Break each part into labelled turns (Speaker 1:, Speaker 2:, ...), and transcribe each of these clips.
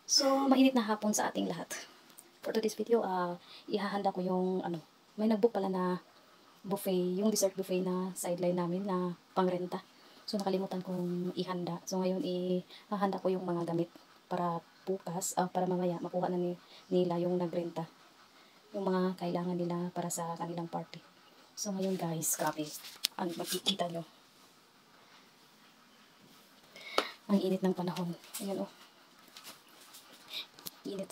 Speaker 1: So, mainit na hapon sa ating lahat. For today's video, ihahanda ko yung, may nagbook pala na buffet, yung dessert buffet na sideline namin na pangrenta. So, nakalimutan kong ihanda. So, ngayon, ihahanda ko yung mga gamit para bukas, para mamaya makuha na nila yung nagrenta. Yung mga kailangan nila para sa kanilang party. So, ngayon guys, grabe. Ang makikita nyo. Ang init ng panahon. Ayan oh. Init.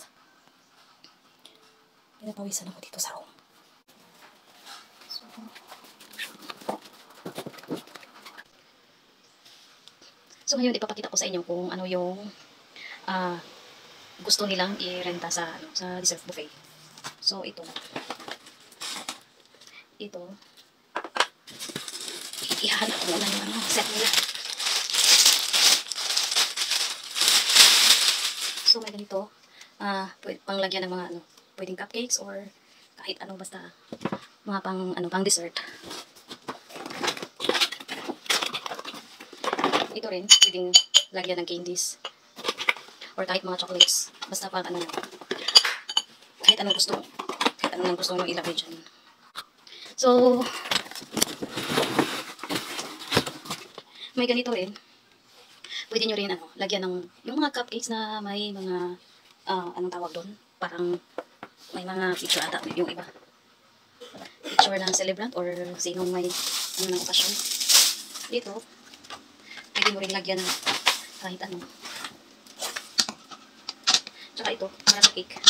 Speaker 1: Pinapawisan ako dito sa room. So ngayon ipapakita ko sa inyo kung ano yung gusto nilang i-renta sa sa dessert buffet. So ito ihahanap ko muna yung set nila. So may ganito panglagyan ng mga pwedeng cupcakes or kahit ano, basta mga pang dessert. Ito rin pwedeng lagyan ng candies or kahit mga chocolates, basta pang kahit anong gusto mo ilagay dyan. So may ganito rin, pwede nyo rin lagyan ng yung mga cupcakes na may mga anong tawag doon, parang may mga picture ata yung iba, picture ng celebrant or sinong may ng okasyon. Dito pwede mo rin lagyan ng kahit ano. Tsaka ito para sa cake,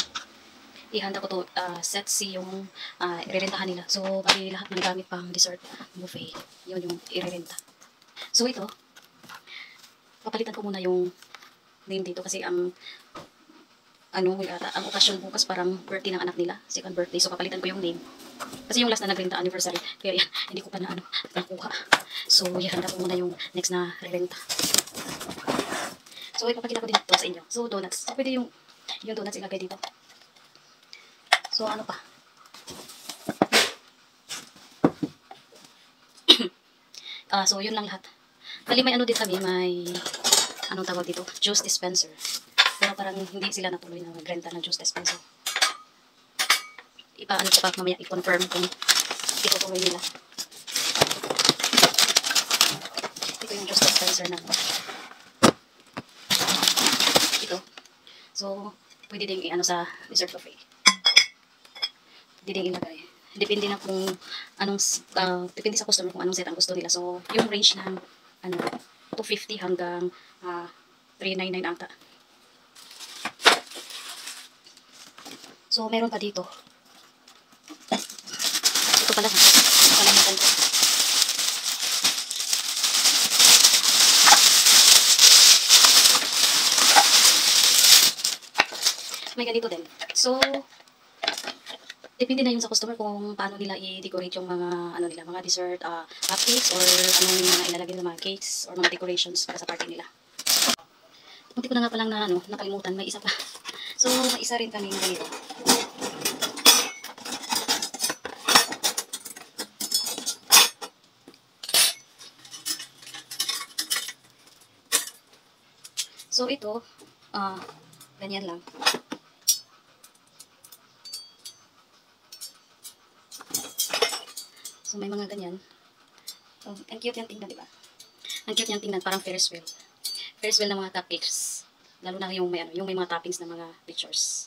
Speaker 1: ihanda ko to set C yung irerentahan nila. So bali lahat ng gamit pang dessert buffet yun yung irerenta. So ito papalitan ko muna yung name dito kasi ang ang okasyon bukas parang birthday ng anak nila, second birthday. So papalitan ko yung name kasi yung last na nagrenta anniversary, kaya yan, hindi ko pa nakuha. So ihanda ko muna yung next na rerenta. So ipapakita ko din ito sa inyo. So donuts, so pwede yung donuts ilagay dito. So ano pa, so yun lang lahat. Bali may din kami, may anong tawag dito, juice dispenser. Pero parang hindi sila natuloy na magrenta ng juice dispenser. Ipaano ko pa mamaya i-confirm kung itutuloy nila. Ito yung juice dispenser na ito. So pwede ding sa dessert buffet. Pwede ding ilagay. Depende na kung depende sa customer kung anong set ang gusto nila. So yung range ng 250 hanggang 399 ata. So, meron pa dito. Ito pala, kalimutan ko. May ganito din. So, depende na yun sa customer kung paano nila i-decorate yung mga mga dessert, cupcakes or anong mga ilalagay ng mga cakes or mga decorations para sa party nila. Munti ko na nga palang nakalimutan, may isa pa. So, may isa rin kami ganito. So, ito, ganyan lang. So, may mga ganyan. So, ang cute yan tingnan, diba? Ang cute yan tingnan, parang Ferris wheel. Ferris wheel ng mga cupcakes. Lalo na yung may mga toppings ng mga pictures.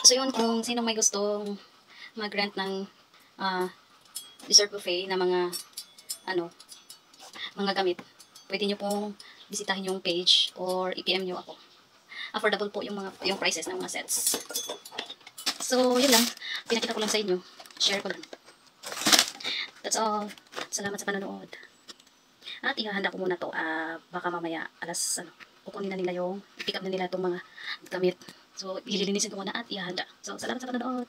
Speaker 1: So yun, kung sino may gustong mag-rent ng dessert buffet na mga gamit, pwede nyo pong bisitahin yung page or i-PM nyo ako. Affordable po yung prices ng mga sets. So yun lang, pinakita ko lang sa inyo, share ko lang. That's all. Salamat sa panonood. At ihahanda ko muna to, baka mamaya alas kukunin na nila pick up na nila itong mga gamit. So ililinisin ko muna at ihahanda. So salamat sa panonood.